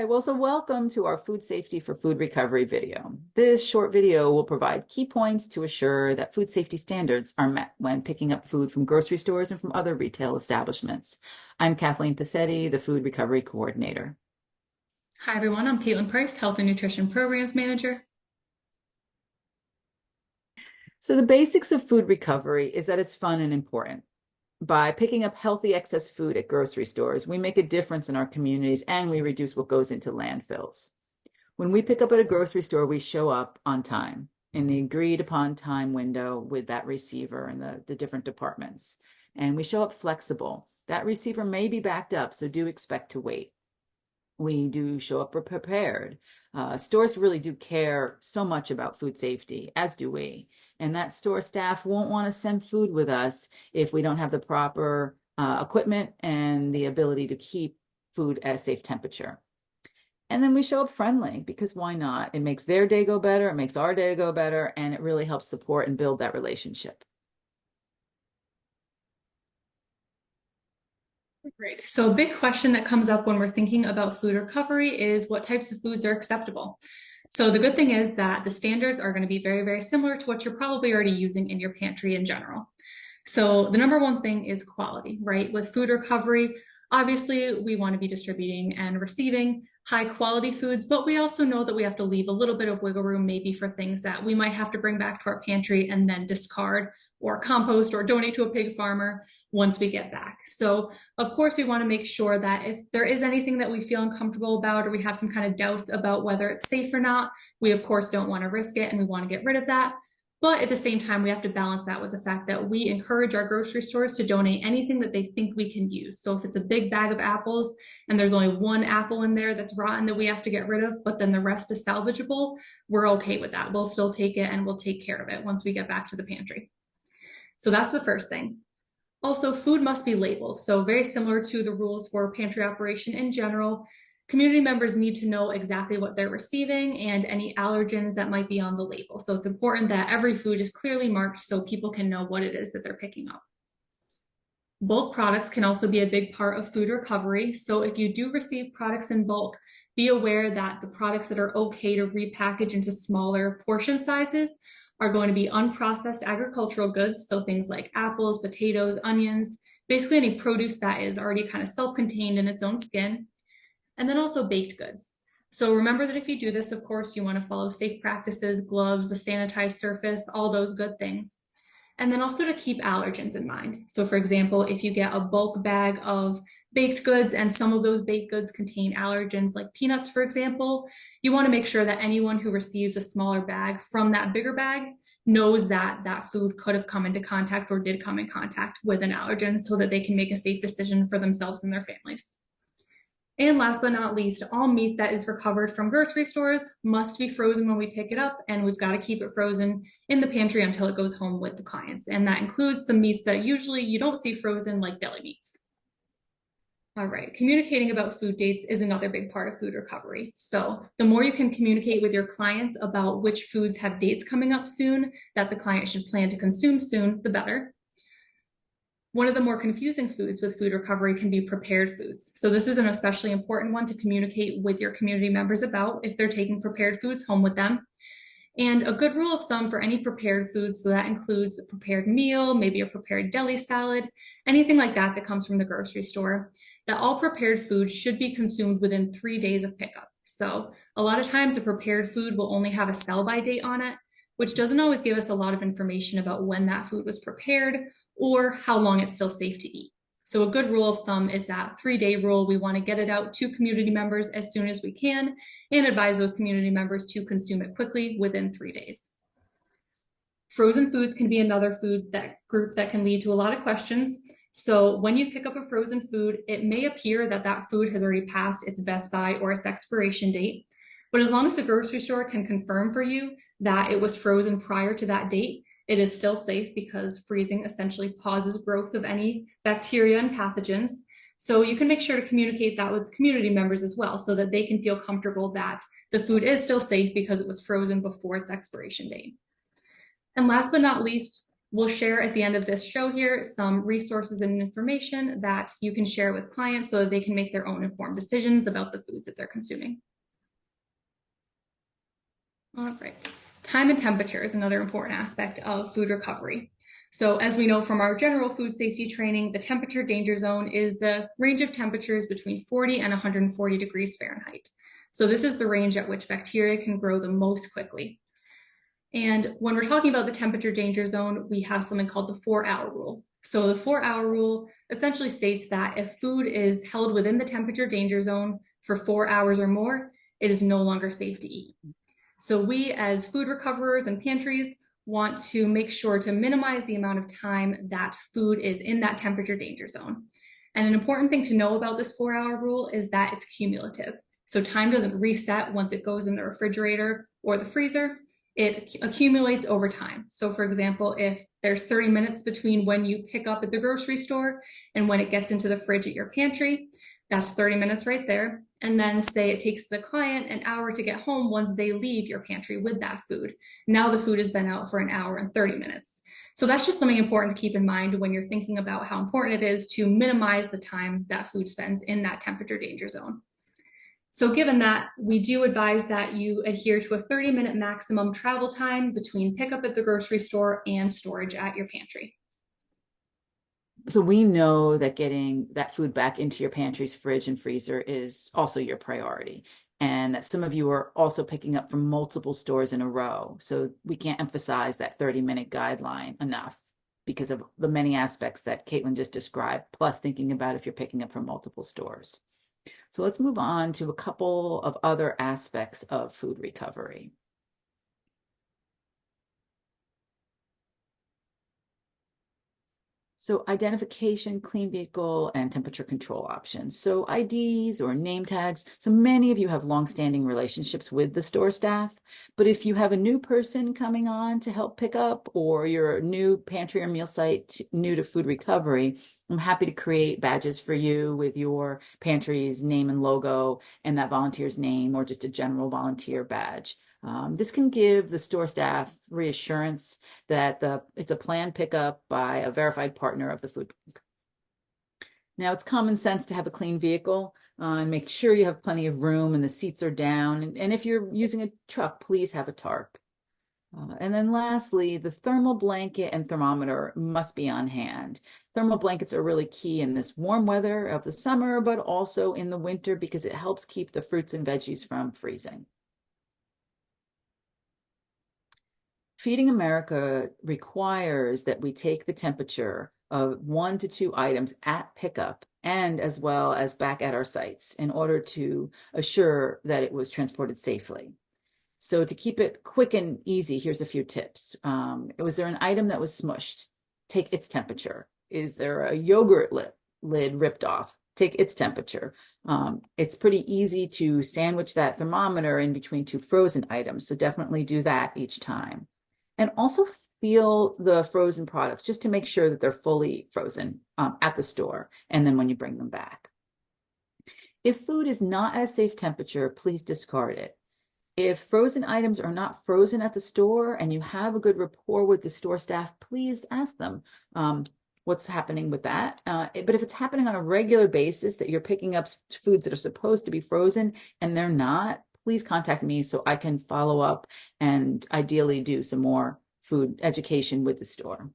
Well, so welcome to our Food Safety for Food Recovery video. This short video will provide key points to assure that food safety standards are met when picking up food from grocery stores and from other retail establishments. I'm Kathleen Passetti, the Food Recovery Coordinator. Hi everyone, I'm Caitlin Price, Health and Nutrition Programs Manager. So the basics of food recovery is that it's fun and important. By picking up healthy excess food at grocery stores, we make a difference in our communities and we reduce what goes into landfills. When we pick up at a grocery store, we show up on time in the agreed upon time window with that receiver and the different departments. And we show up flexible. That receiver may be backed up, so do expect to wait. We do show up prepared. Stores really do care so much about food safety, as do we. And that store staff won't want to send food with us if we don't have the proper equipment and the ability to keep food at a safe temperature. And then we show up friendly because why not? It makes their day go better, it makes our day go better, and it really helps support and build that relationship. Great. So a big question that comes up when we're thinking about food recovery is what types of foods are acceptable. So the good thing is that the standards are going to be very, very similar to what you're probably already using in your pantry in general. So the number one thing is quality, right? With food recovery, obviously we want to be distributing and receiving high quality foods, but we also know that we have to leave a little bit of wiggle room maybe for things that we might have to bring back to our pantry and then discard or compost or donate to a pig farmer once we get back. So of course we want to make sure that if there is anything that we feel uncomfortable about or we have some kind of doubts about whether it's safe or not, we of course don't want to risk it and we want to get rid of that. But at the same time, we have to balance that with the fact that we encourage our grocery stores to donate anything that they think we can use. So if it's a big bag of apples and there's only one apple in there that's rotten that we have to get rid of, but then the rest is salvageable, we're okay with that. We'll still take it and we'll take care of it once we get back to the pantry. So that's the first thing. Also, food must be labeled. So very similar to the rules for pantry operation in general, community members need to know exactly what they're receiving and any allergens that might be on the label. So it's important that every food is clearly marked so people can know what it is that they're picking up. Bulk products can also be a big part of food recovery. So if you do receive products in bulk, be aware that the products that are okay to repackage into smaller portion sizes are going to be unprocessed agricultural goods. So things like apples, potatoes, onions, basically any produce that is already kind of self-contained in its own skin. And then also baked goods. So remember that if you do this, of course, you want to follow safe practices, gloves, a sanitized surface, all those good things. And then also to keep allergens in mind. So for example, if you get a bulk bag of baked goods and some of those baked goods contain allergens like peanuts, for example, you want to make sure that anyone who receives a smaller bag from that bigger bag knows that that food could have come into contact or did come in contact with an allergen so that they can make a safe decision for themselves and their families. And last but not least, all meat that is recovered from grocery stores must be frozen when we pick it up, and we've got to keep it frozen in the pantry until it goes home with the clients. And that includes the meats that usually you don't see frozen, like deli meats. All right, communicating about food dates is another big part of food recovery. So the more you can communicate with your clients about which foods have dates coming up soon that the client should plan to consume soon, the better. One of the more confusing foods with food recovery can be prepared foods. So this is an especially important one to communicate with your community members about if they're taking prepared foods home with them. And a good rule of thumb for any prepared food, so that includes a prepared meal, maybe a prepared deli salad, anything like that that comes from the grocery store, that all prepared food should be consumed within 3 days of pickup. So a lot of times a prepared food will only have a sell-by date on it, which doesn't always give us a lot of information about when that food was prepared or how long it's still safe to eat. So a good rule of thumb is that 3-day rule. We want to get it out to community members as soon as we can and advise those community members to consume it quickly within 3 days. Frozen foods can be another food group that can lead to a lot of questions. So when you pick up a frozen food, it may appear that that food has already passed its best by or its expiration date. But as long as the grocery store can confirm for you that it was frozen prior to that date, it is still safe because freezing essentially pauses growth of any bacteria and pathogens. So you can make sure to communicate that with community members as well so that they can feel comfortable that the food is still safe because it was frozen before its expiration date. And last but not least, We'll share at the end of this show here some resources and information that you can share with clients so that they can make their own informed decisions about the foods that they're consuming. All right. Time and temperature is another important aspect of food recovery. So as we know from our general food safety training, the temperature danger zone is the range of temperatures between 40 and 140 degrees Fahrenheit. So this is the range at which bacteria can grow the most quickly. And when we're talking about the temperature danger zone, we have something called the 4-hour rule. So the 4-hour rule essentially states that if food is held within the temperature danger zone for 4 hours or more, it is no longer safe to eat. So we as food recoverers and pantries want to make sure to minimize the amount of time that food is in that temperature danger zone. And an important thing to know about this 4-hour rule is that it's cumulative. So time doesn't reset once it goes in the refrigerator or the freezer. It accumulates over time. So for example, if there's 30 minutes between when you pick up at the grocery store and when it gets into the fridge at your pantry, that's 30 minutes right there. And then say it takes the client an hour to get home once they leave your pantry with that food. Now the food has been out for an hour and 30 minutes. So that's just something important to keep in mind when you're thinking about how important it is to minimize the time that food spends in that temperature danger zone. So given that, we do advise that you adhere to a 30-minute maximum travel time between pickup at the grocery store and storage at your pantry. So we know that getting that food back into your pantry's fridge and freezer is also your priority, and that some of you are also picking up from multiple stores in a row. So we can't emphasize that 30-minute guideline enough because of the many aspects that Caitlin just described, plus thinking about if you're picking up from multiple stores. So let's move on to a couple of other aspects of food recovery. So identification, clean vehicle, and temperature control options. So IDs or name tags. So many of you have longstanding relationships with the store staff, but if you have a new person coming on to help pick up, or you're a new pantry or meal site new to food recovery, I'm happy to create badges for you with your pantry's name and logo and that volunteer's name, or just a general volunteer badge. This can give the store staff reassurance that it's a planned pickup by a verified partner of the food bank. Now, it's common sense to have a clean vehicle and make sure you have plenty of room and the seats are down. And if you're using a truck, please have a tarp. And then lastly, the thermal blanket and thermometer must be on hand. Thermal blankets are really key in this warm weather of the summer, but also in the winter because it helps keep the fruits and veggies from freezing. Feeding America requires that we take the temperature of 1 to 2 items at pickup and as well as back at our sites in order to assure that it was transported safely. So to keep it quick and easy, here's a few tips. Was there an item that was smushed? Take its temperature. Is there a yogurt lid ripped off? Take its temperature. It's pretty easy to sandwich that thermometer in between 2 frozen items, so definitely do that each time. And also feel the frozen products just to make sure that they're fully frozen at the store and then when you bring them back. If food is not at a safe temperature, please discard it. If frozen items are not frozen at the store and you have a good rapport with the store staff, please ask them what's happening with that. But if it's happening on a regular basis that you're picking up foods that are supposed to be frozen and they're not, please contact me so I can follow up and ideally do some more food education with the store.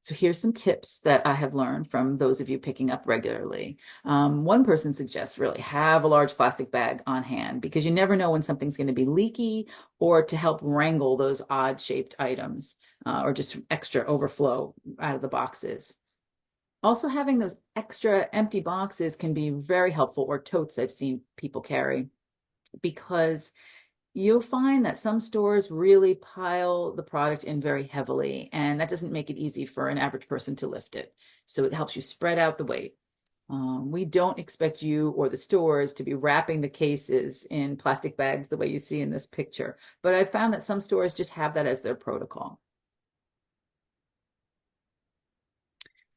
So here's some tips that I have learned from those of you picking up regularly. One person suggests really have a large plastic bag on hand because you never know when something's going to be leaky, or to help wrangle those odd shaped items or just extra overflow out of the boxes. Also, having those extra empty boxes can be very helpful, or totes I've seen people carry, because you'll find that some stores really pile the product in very heavily, and that doesn't make it easy for an average person to lift it. So it helps you spread out the weight. We don't expect you or the stores to be wrapping the cases in plastic bags the way you see in this picture, but I found that some stores just have that as their protocol.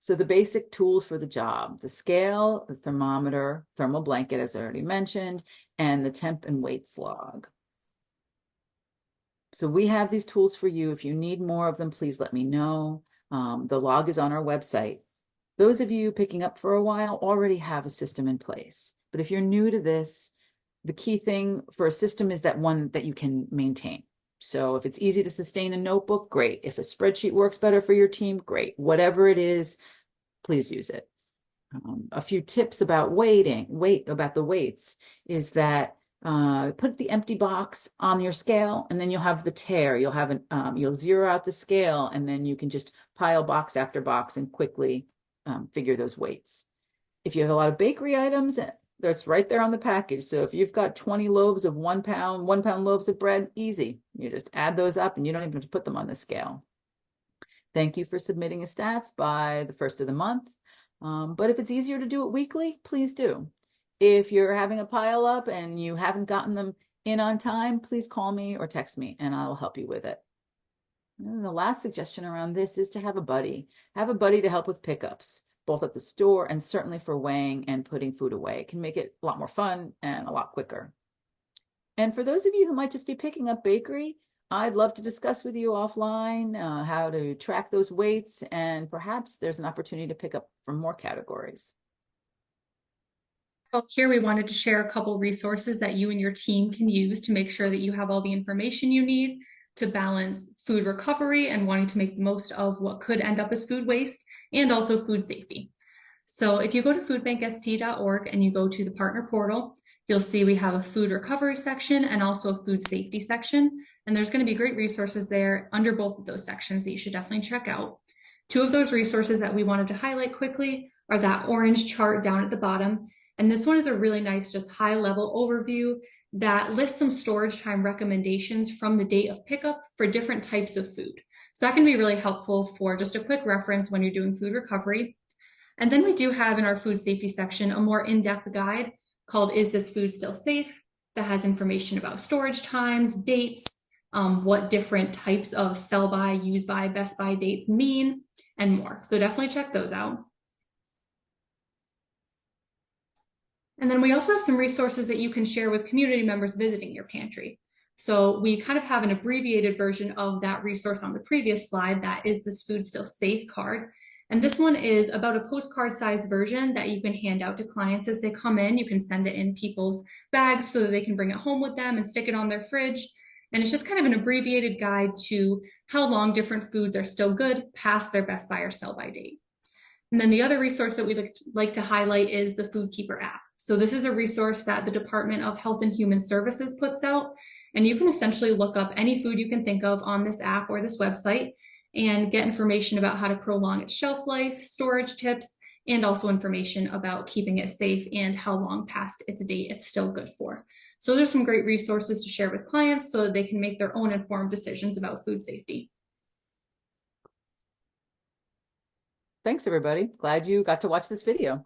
So the basic tools for the job: the scale, the thermometer, thermal blanket, as I already mentioned, and the temp and weights log. So we have these tools for you. If you need more of them, please let me know. The log is on our website. Those of you picking up for a while already have a system in place. But if you're new to this, the key thing for a system is that one that you can maintain. So if it's easy to sustain a notebook, great. If a spreadsheet works better for your team, great. Whatever it is, please use it. A few tips about about the weights is that put the empty box on your scale, and then you'll have the tare. You'll zero out the scale, and then you can just pile box after box and quickly figure those weights. If you have a lot of bakery items, that's right there on the package. So if you've got 20 loaves of 1 pound, 1 pound loaves of bread, easy. You just add those up and you don't even have to put them on the scale. Thank you for submitting a stats by the first of the month. But if it's easier to do it weekly, please do. If you're having a pile up and you haven't gotten them in on time, please call me or text me and I'll help you with it. And the last suggestion around this is to have a buddy. Have a buddy to help with pickups, both at the store and certainly for weighing and putting food away. It can make it a lot more fun and a lot quicker. And for those of you who might just be picking up bakery, I'd love to discuss with you offline how to track those weights, and perhaps there's an opportunity to pick up from more categories. Well, here we wanted to share a couple resources that you and your team can use to make sure that you have all the information you need to balance food recovery and wanting to make the most of what could end up as food waste and also food safety. So if you go to foodbankst.org and you go to the partner portal, you'll see we have a food recovery section and also a food safety section. And there's going to be great resources there under both of those sections that you should definitely check out. Two of those resources that we wanted to highlight quickly are that orange chart down at the bottom. And this one is a really nice, just high level overview that lists some storage time recommendations from the date of pickup for different types of food. So that can be really helpful for just a quick reference when you're doing food recovery. And then we do have in our food safety section a more in-depth guide called Is This Food Still Safe? That has information about storage times, dates, what different types of sell by, use by, best by dates mean, and more. So definitely check those out. And then we also have some resources that you can share with community members visiting your pantry. So we kind of have an abbreviated version of that resource on the previous slide, that Is This Food Still Safe card. And this one is about a postcard size version that you can hand out to clients as they come in. You can send it in people's bags so that they can bring it home with them and stick it on their fridge. And it's just kind of an abbreviated guide to how long different foods are still good past their best by or sell by date. And then the other resource that we like to highlight is the Food Keeper app. So this is a resource that the Department of Health and Human Services puts out. And you can essentially look up any food you can think of on this app or this website and get information about how to prolong its shelf life, storage tips, and also information about keeping it safe and how long past its date it's still good for. So those are some great resources to share with clients so that they can make their own informed decisions about food safety. Thanks, everybody. Glad you got to watch this video.